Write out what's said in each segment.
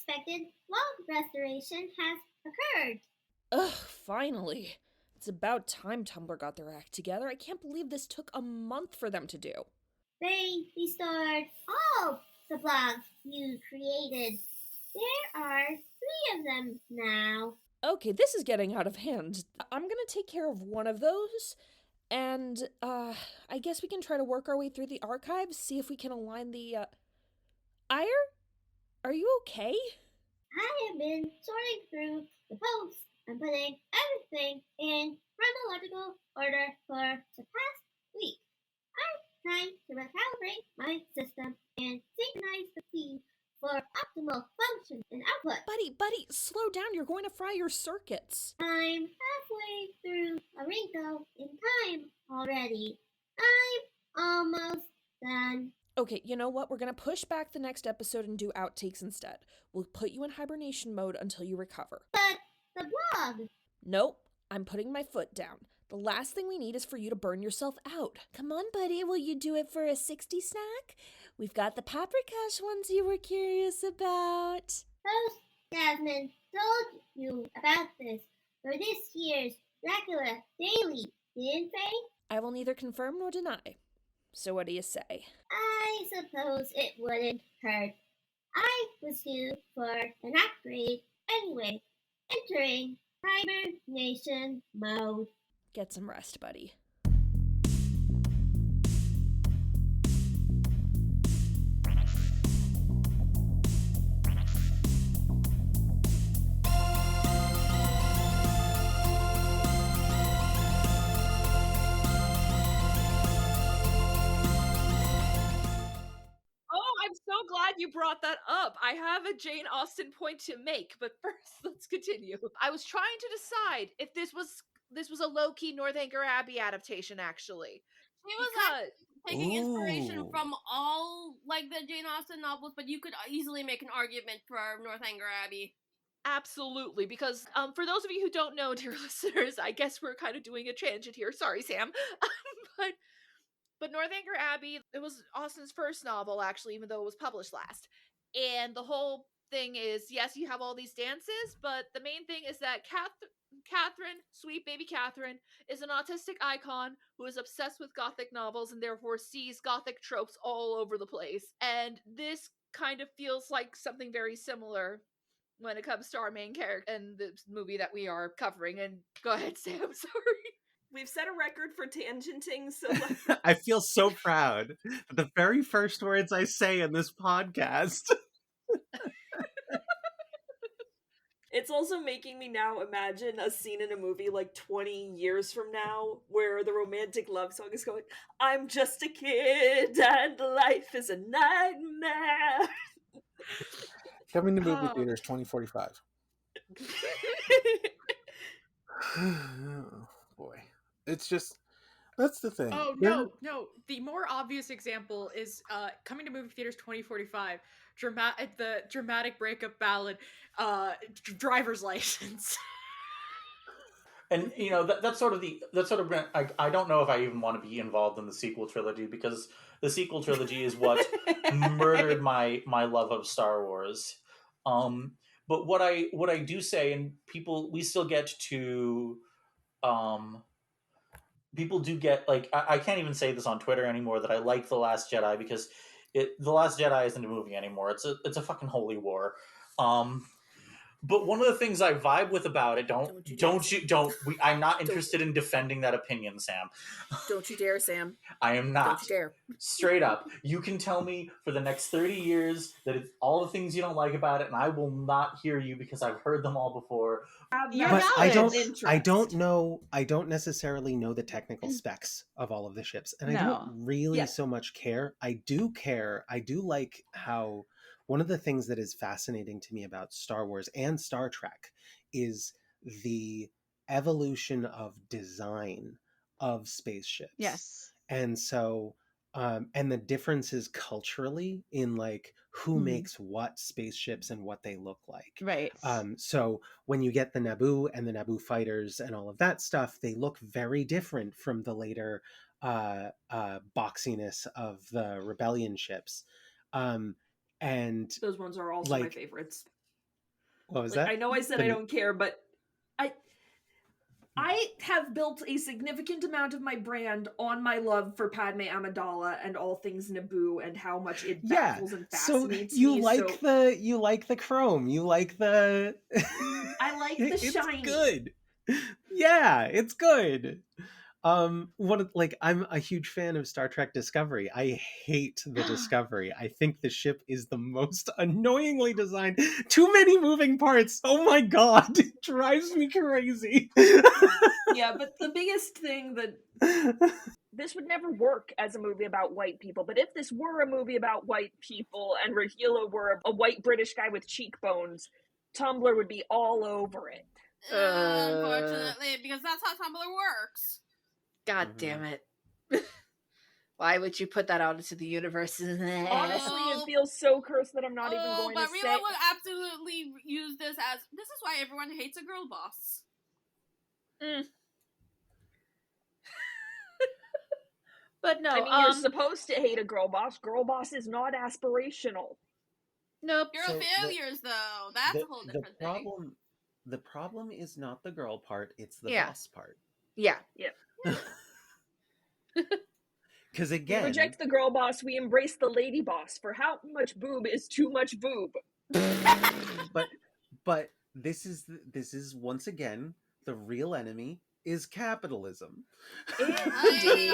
unexpected log restoration has occurred. Ugh, finally. It's about time Tumblr got their act together. I can't believe this took a month for them to do. They restored all the blogs you created. There are 3 of them now. Okay, this is getting out of hand. I'm gonna take care of one of those, and, I guess we can try to work our way through the archives, see if we can align the, Ire? Are you okay? I have been sorting through the posts and putting everything in chronological order for the past week. I'm trying to recalibrate my system and synchronize the feed for optimal function and output. Buddy, slow down. You're going to fry your circuits. I'm halfway through a wrinkle in time already. I'm almost done. Okay, you know what? We're gonna push back the next episode and do outtakes instead. We'll put you in hibernation mode until you recover. But the blog. Nope, I'm putting my foot down. The last thing we need is for you to burn yourself out. Come on, buddy, will you do it for a 60 snack? We've got the paprikash ones you were curious about. Host Jasmine told you about this for this year's Dracula Daily, didn't they? I will neither confirm nor deny. So what do you say? I suppose it wouldn't hurt. I was due for an upgrade anyway, entering hibernation mode. Get some rest, buddy. I'm so glad you brought that up. I have a Jane Austen point to make, but first let's continue. I was trying to decide if this was a low-key Northanger Abbey adaptation, actually. She was taking inspiration from all like the Jane Austen novels, but you could easily make an argument for Northanger Abbey. Absolutely, because for those of you who don't know, dear listeners, I guess we're kind of doing a tangent here. Sorry, Sam. But Northanger Abbey, it was Austen's first novel, actually, even though it was published last. And the whole thing is, yes, you have all these dances, but the main thing is that Catherine, sweet baby Catherine, is an autistic icon who is obsessed with Gothic novels and therefore sees Gothic tropes all over the place. And this kind of feels like something very similar when it comes to our main character and the movie that we are covering. And go ahead, Sam, sorry. We've set a record for tangenting, so I feel so proud. The very first words I say in this podcast. It's also making me now imagine a scene in a movie like 20 years from now where the romantic love song is going, I'm just a kid and life is a nightmare. Coming to movie theaters 2045. Oh, boy. It's just, that's the thing. Oh, no. The more obvious example is coming to movie theaters 2045, the dramatic breakup ballad, Driver's License. And you know that's sort of I don't know if I even want to be involved in the sequel trilogy, because the sequel trilogy is what murdered my love of Star Wars. But what I do say, and we still get to people do get, like, I can't even say this on Twitter anymore that I like The Last Jedi, because The Last Jedi isn't a movie anymore. It's a fucking holy war. But one of the things I vibe with about it, I'm not interested in defending that opinion, Sam. Don't you dare, Sam. I am not. Don't you dare. Straight up. You can tell me for the next 30 years that it's all the things you don't like about it, and I will not hear you because I've heard them all before. But I don't necessarily know the technical specs of all of the ships, and I don't really so much care. I do like how one of the things that is fascinating to me about Star Wars and Star Trek is the evolution of design of spaceships. Yes. And so and the differences culturally in like who makes what spaceships and what they look like. Right. So when you get the Naboo and the Naboo fighters and all of that stuff, they look very different from the later boxiness of the Rebellion ships. And those ones are also my favorites. What was Like, that? I know I said I don't care, but I have built a significant amount of my brand on my love for Padme Amidala and all things Naboo and how much it baffles and fascinates you me. Like you like the chrome. You like the I like the shiny. It's good. Yeah, it's good. I'm a huge fan of Star Trek Discovery. I hate the Discovery. I think the ship is the most annoyingly designed. Too many moving parts. Oh my god, it drives me crazy. Yeah, but the biggest thing that this would never work as a movie about white people, but if this were a movie about white people and Rahila were a white British guy with cheekbones, Tumblr would be all over it. Unfortunately, because that's how Tumblr works. God damn it. Why would you put that out into the universe? Honestly, it feels so cursed that I'm not even going to say. But Rila would absolutely use this is why everyone hates a girl boss. But no, I mean, you're supposed to hate a girl boss. Girl boss is not aspirational. Nope. Girl failures, though. That's a whole different thing. The problem is not the girl part, it's the boss part. Yeah. Because again, we reject the girl boss, we embrace the lady boss. For how much boob is too much boob? but this is once again the real enemy is capitalism. Indeed.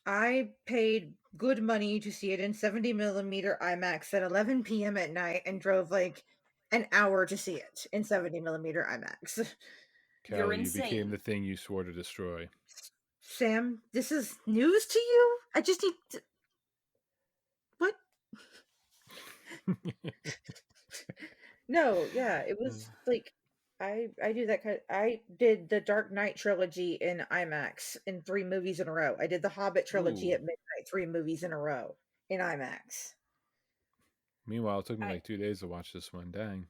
I paid good money to see it in 70mm IMAX at 11 p.m. at night and drove like an hour to see it in 70mm IMAX. Callie, You're insane. You became the thing you swore to destroy. Sam, this is news to you? I just need to... What? No, yeah, it was like I do that kind of, I did the Dark Knight trilogy in IMAX in 3 movies in a row. I did the Hobbit trilogy at midnight 3 movies in a row in IMAX. Meanwhile, it took me like 2 days to watch this one. Dang.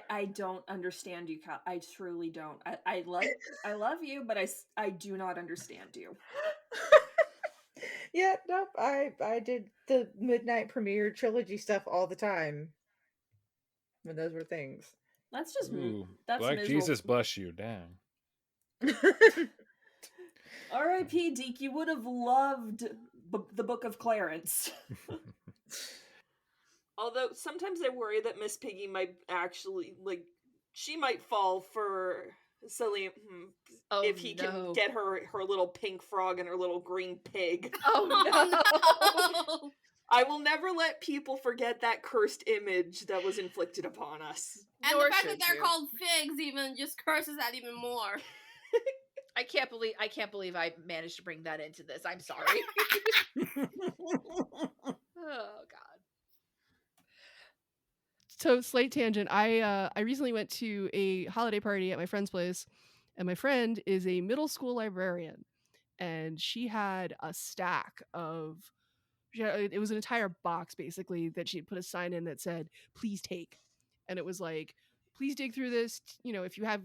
I don't understand you, Cal. I truly don't. I love you, but I do not understand you. Yeah, nope. I did the midnight premiere trilogy stuff all the time when those were things. That's just that's Black miserable. Jesus bless you. Dang. R.I.P. Deke. You would have loved the Book of Clarence. Although sometimes I worry that Miss Piggy might actually, she might fall for Salim if he can get her little pink frog and her little green pig. Oh no! I will never let people forget that cursed image that was inflicted upon us. And the fact that they're called figs even just curses that even more. I can't believe I managed to bring that into this. I'm sorry. Oh god. So, slight tangent. I recently went to a holiday party at my friend's place, and my friend is a middle school librarian, and she had a stack of. It was an entire box basically that she had put a sign in that said "Please take," and it was like, "Please dig through this. You know, if you have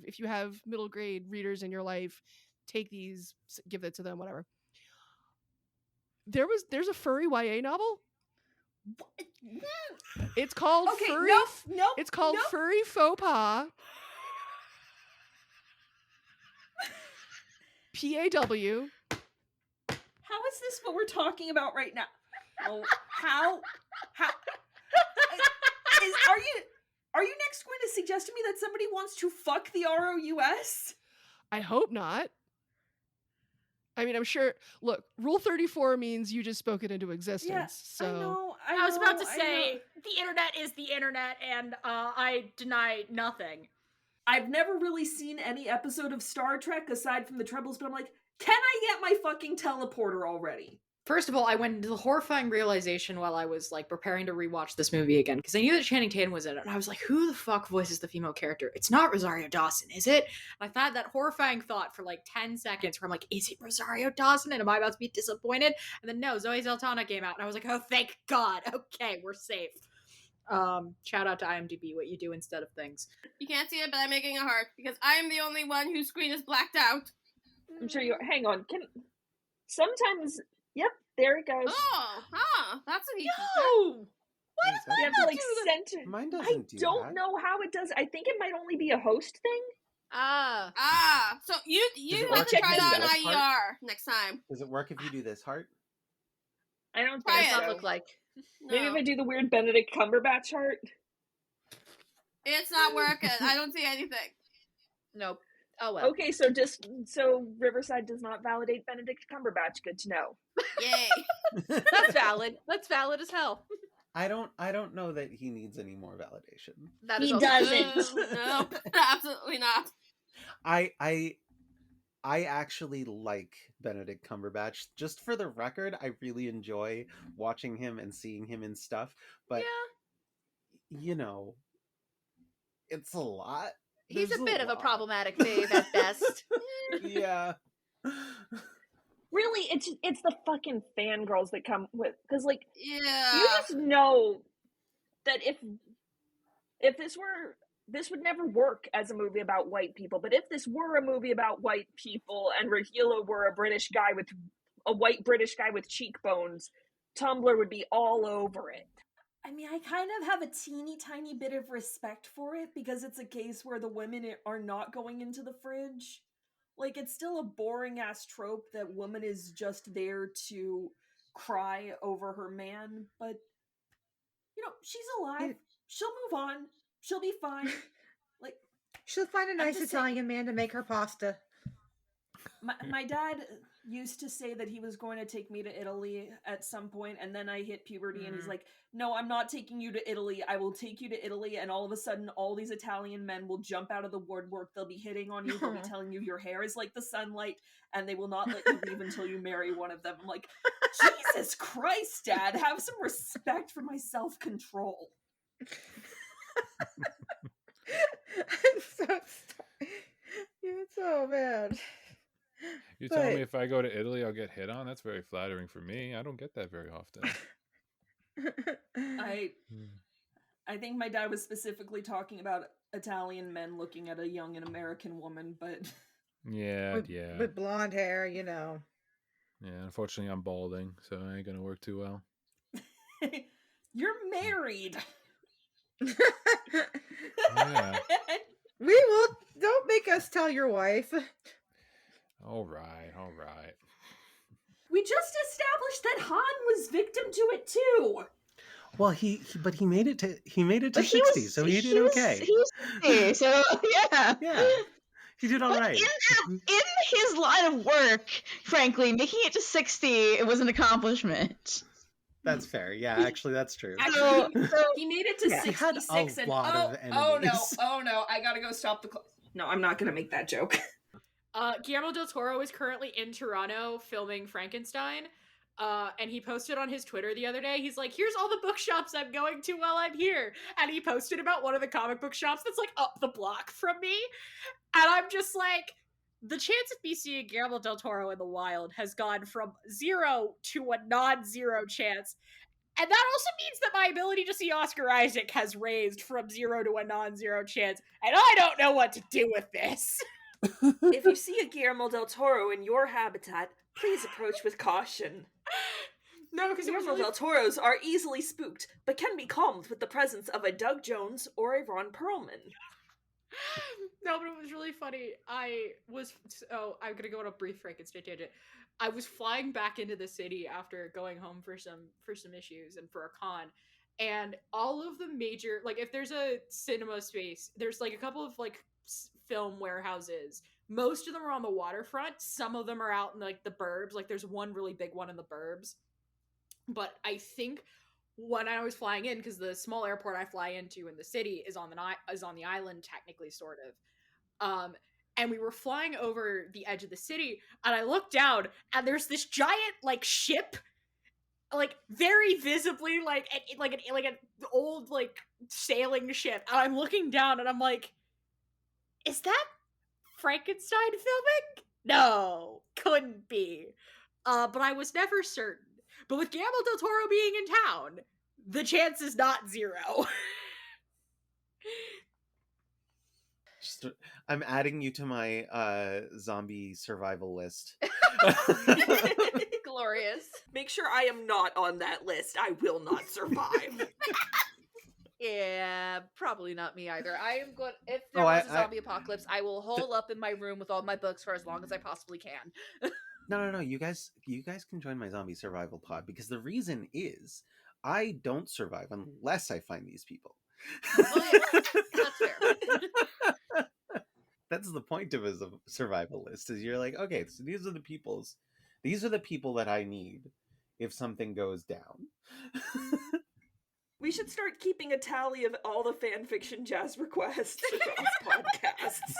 middle grade readers in your life, take these, give that to them, whatever." There's a furry YA novel. It's called Furry. No, it's called Furry Faux Pas. PAW. How is this what we're talking about right now? Oh, how are you next going to suggest to me that somebody wants to fuck the ROUS? I hope not. I mean, I'm sure. Look, Rule 34 means you just spoke it into existence. Yeah, so I was about to say the internet is the internet, and I deny nothing. I've never really seen any episode of Star Trek aside from the Trebles, but I'm like, can I get my fucking teleporter already? First of all, I went into the horrifying realization while I was preparing to rewatch this movie again, because I knew that Channing Tatum was in it, and I was like, who the fuck voices the female character? It's not Rosario Dawson, is it? And I thought that horrifying thought for 10 seconds where I'm like, is it Rosario Dawson? And am I about to be disappointed? And then no, Zoe Saldana came out, and I was like, oh, thank God. Okay, we're safe. Shout out to IMDb, what you do instead of things. You can't see it, but I'm making a heart, because I am the only one whose screen is blacked out. I'm sure you are. Hang on. Sometimes... Yep, there it goes. Oh, that's a neat No! You have to like center. Mine I doesn't do don't that. know how it does. I think it might only be a host thing. So you it have work to if try you do that this on part? IER next time. Does it work if you do this, Heart? I don't Try think it. so. Not look like. Maybe if I do the weird Benedict Cumberbatch heart. It's not working. I don't see anything. Nope. Oh well. Okay, so Riverside does not validate Benedict Cumberbatch. Good to know. Yay. That's valid. That's valid as hell. I don't know that he needs any more validation. That He is also doesn't. No, absolutely not. I actually like Benedict Cumberbatch. Just for the record, I really enjoy watching him and seeing him in stuff, but you know, it's a lot. He's There's a bit of a lot. problematic fave at best. Yeah. Really, it's the fucking fangirls that come with, because like you Yeah. just know that if this would never work as a movie about white people, but if this were a movie about white people and Rahila were a white British guy with cheekbones, Tumblr would be all over it. I mean, I kind of have a teeny tiny bit of respect for it because it's a case where the women are not going into the fridge. Like, it's still a boring ass trope that woman is just there to cry over her man, but you know, she's alive. She'll move on. She'll be fine. Like, she'll find a nice Italian man to make her pasta. My dad used to say that he was going to take me to Italy at some point, and then I hit puberty and he's like, no, I'm not taking you to Italy. I will take you to Italy, and all of a sudden all these Italian men will jump out of the woodwork. They'll be hitting on you. They'll be telling you your hair is like the sunlight, and they will not let you leave until you marry one of them. I'm like, Jesus Christ, Dad, have some respect for my self-control. I'm so sorry. You're so bad. You tell me if I go to Italy, I'll get hit on? That's very flattering for me. I don't get that very often. I think my dad was specifically talking about Italian men looking at a young and American woman, but Yeah. With blonde hair, you know. Yeah, unfortunately I'm balding, so it ain't gonna work too well. You're married. Yeah. We will. Don't make us tell your wife. All right. We just established that Han was victim to it too. Well, he made it to 60, so he did okay. He was 60, so yeah. Yeah. He did all right. In his line of work, frankly, making it to 60, it was an accomplishment. That's fair. Yeah, actually, that's true. Actually, he made it to 66 He had a lot of enemies. oh no, I gotta go stop the No, I'm not gonna make that joke. Guillermo del Toro is currently in Toronto filming Frankenstein. And he posted on his Twitter the other day, he's like, here's all the bookshops I'm going to while I'm here. And he posted about one of the comic book shops that's like up the block from me. And I'm just like, the chance of me seeing Guillermo del Toro in the wild has gone from 0 to a non-zero chance. And that also means that my ability to see Oscar Isaac has raised from 0 to a non-zero chance. And I don't know what to do with this. If you see a Guillermo del Toro in your habitat, please approach with caution. No, because Guillermo del Toros are easily spooked, but can be calmed with the presence of a Doug Jones or a Ron Perlman. No, but it was really funny. I'm gonna go on a brief Frankenstein tangent. I was flying back into the city after going home for some issues and for a con, and all of the major, like, if there's a cinema space, there's like a couple of like film warehouses. Most of them are on the waterfront. Some of them are out in like the burbs. Like there's one really big one in the burbs. But I think when I was flying in, because the small airport I fly into in the city is on the island, technically, sort of. And we were flying over the edge of the city, and I looked down, and there's this giant like ship, like very visibly like an old like sailing ship. And I'm looking down, and I'm like, is that Frankenstein filming? No, couldn't be. But I was never certain. But with Guillermo del Toro being in town, the chance is not 0. I'm adding you to my zombie survival list. Glorious. Make sure I am not on that list. I will not survive. Yeah, probably not me either. I am good. If there Oh, was a zombie apocalypse, I will hole up in my room with all my books for as long as I possibly can. No. You guys can join my zombie survival pod because the reason is I don't survive unless I find these people. Oh, yeah. That's fair. That's the point of a survivalist is you're like, okay, so these are the people that I need if something goes down. We should start keeping a tally of all the fanfiction jazz requests across podcasts.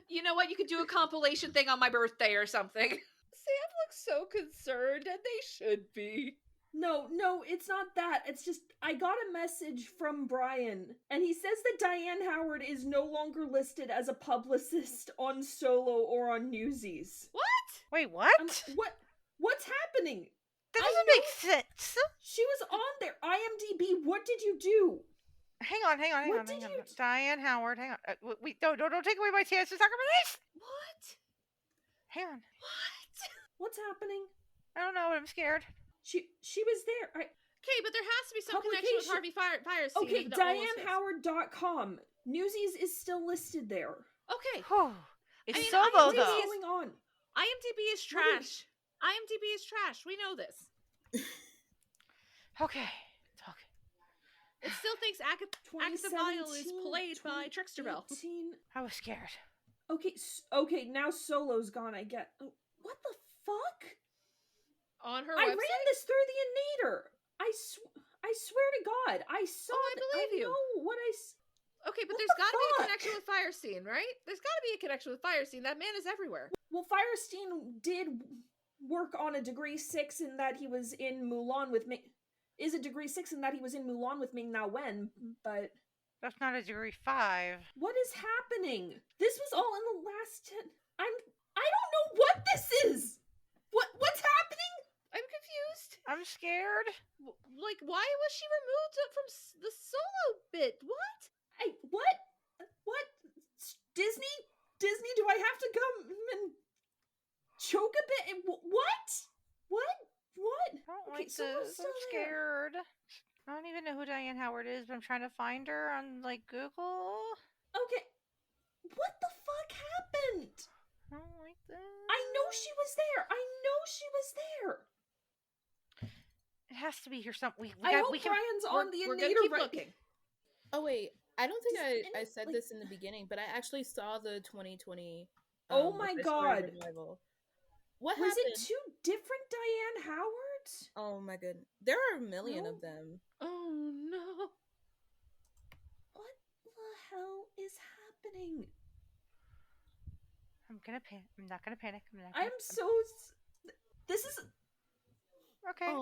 You know what? You could do a compilation thing on my birthday or something. Sam looks so concerned, and they should be. No, it's not that. It's just, I got a message from Brian, and he says that Diane Howard is no longer listed as a publicist on Solo or on Newsies. What? Wait, what? What's happening? That doesn't make sense. She was on there. IMDb, what did you do? Hang on. Diane Howard, hang on. Wait, don't take away my chance to talk about this. What? Hang on. What? What's happening? I don't know, but I'm scared. She was there. Okay, but there has to be some connection with Harvey Firestein. Okay, DianeHoward.com. Newsies is still listed there. Okay. It's Solo, though. What's going on? IMDb is trash. IMDb is trash. We know this. Okay. It still thinks Axavile is played by Trickster Bell. I was scared. Okay, now Solo's gone, I get. What the fuck? On her I website? ran this through the Innator. I swear to God, I saw I believe you. know what I... Okay, but there's got to be a connection with Firestein, right? There's got to be a connection with Firestein. That man is everywhere. Well, Firestein did work on a degree 6 in that he was in Mulan with Ming. Is a degree 6 in that he was in Mulan with Ming Na Wen, but that's not a degree 5. What is happening? This was all in the last 10. I don't know what this is. What's happening? I'm confused. I'm scared. Like, why was she removed from the Solo bit? What? What? Disney, do I have to come and choke a bit? What? I don't like this. I'm scared. I don't even know who Diane Howard is, but I'm trying to find her on, Google. Okay. What the fuck happened? I don't like this. I know she was there. It has to be here somewhere. I hope Brian's on the Innator right. Looking. Oh wait, I don't think I said this in the beginning, but I actually saw the 2020. Oh my God! What was happened? It 2 different Diane Howards? Oh my goodness, there are a million of them. Oh no! What the hell is happening? I'm not gonna panic. This is okay.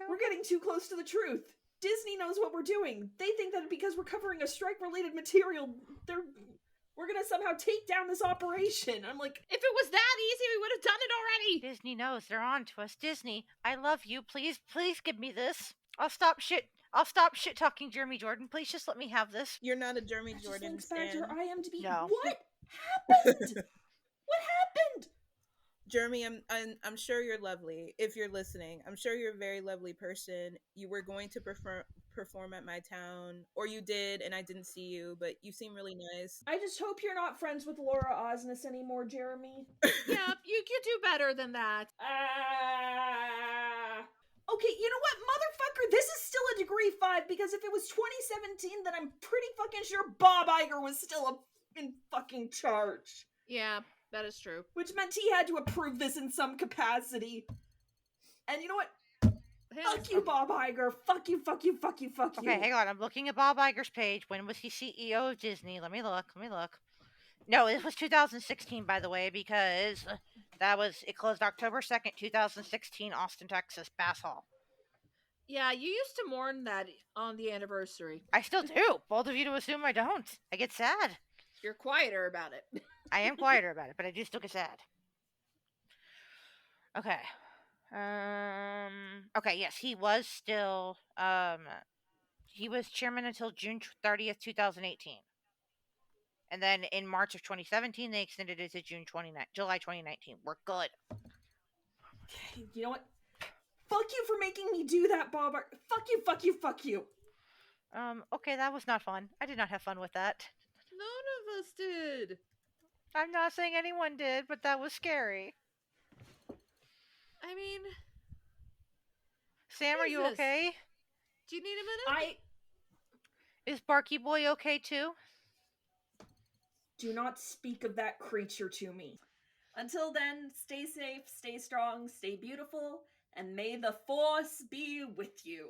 We're getting too close to the truth. Disney knows what we're doing. They think that because we're covering a strike-related material, we're gonna somehow take down this operation. I'm like, if it was that easy, we would have done it already. Disney knows they're on to us. Disney, I love you. Please give me this. I'll stop shit talking Jeremy Jordan. Please just let me have this. You're not a Jeremy Jordan fan. To her IMDb. No. What happened? What happened? Jeremy, I'm sure you're lovely. If you're listening, I'm sure you're a very lovely person. You were going to perform at my town, or you did, and I didn't see you, but you seem really nice. I just hope you're not friends with Laura Osnes anymore, Jeremy. Yeah, you could do better than that. Okay, you know what, motherfucker? This is still a degree 5 because if it was 2017, then I'm pretty fucking sure Bob Iger was still in fucking charge. Yeah. That is true. Which meant he had to approve this in some capacity. And you know what? Fuck you, Bob Iger. Fuck you. Okay, hang on. I'm looking at Bob Iger's page. When was he CEO of Disney? Let me look. No, this was 2016, by the way, because it closed October 2nd, 2016, Austin, Texas, Bass Hall. Yeah, you used to mourn that on the anniversary. I still do. Bold of you to assume I don't. I get sad. You're quieter about it. I am quieter about it, but I do still get sad. Okay. Okay, yes, he was still, he was chairman until June 30th, 2018. And then in March of 2017, they extended it to July 2019. We're good. Okay, you know what? Fuck you for making me do that, Bob. Fuck you. Okay, that was not fun. I did not have fun with that. None of us did. I'm not saying anyone did, but that was scary. I mean... Sam, are you okay? Do you need a minute? Is Barky Boy okay too? Do not speak of that creature to me. Until then, stay safe, stay strong, stay beautiful, and may the Force be with you.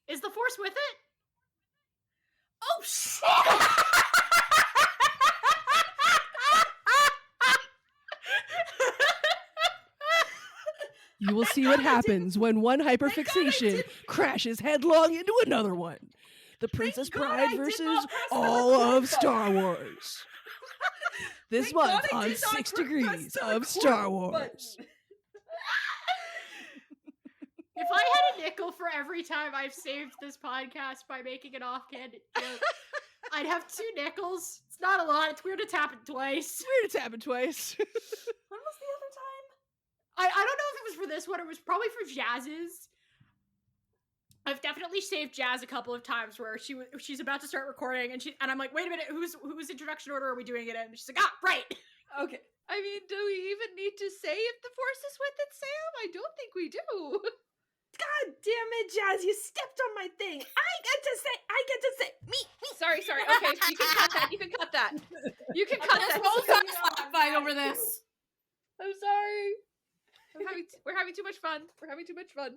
Is the Force with it? Oh, shit! You will see what happens when one hyperfixation crashes headlong into another one. The Princess Bride versus all of Star Wars. This month on 6 Degrees of Star Wars. If I had a nickel for every time I've saved this podcast by making an offhanded joke, I'd have 2 nickels. It's not a lot. It's weird to tap it twice. Weird to tap it twice. When was the other time? I don't know if it was for this one or it was probably for Jazz's. I've definitely saved Jazz a couple of times where she's about to start recording and I'm like, wait a minute, whose introduction order are we doing it in? And she's like, right. Okay. I mean, do we even need to say if the Force is with it, Sam? I don't think we do. God damn it, Jazz, you stepped on my thing. I get to say, me. Sorry. Okay, you can cut that. You can cut that. You can cut that. Whole fight over this. I'm sorry. We're having too much fun. We're having too much fun.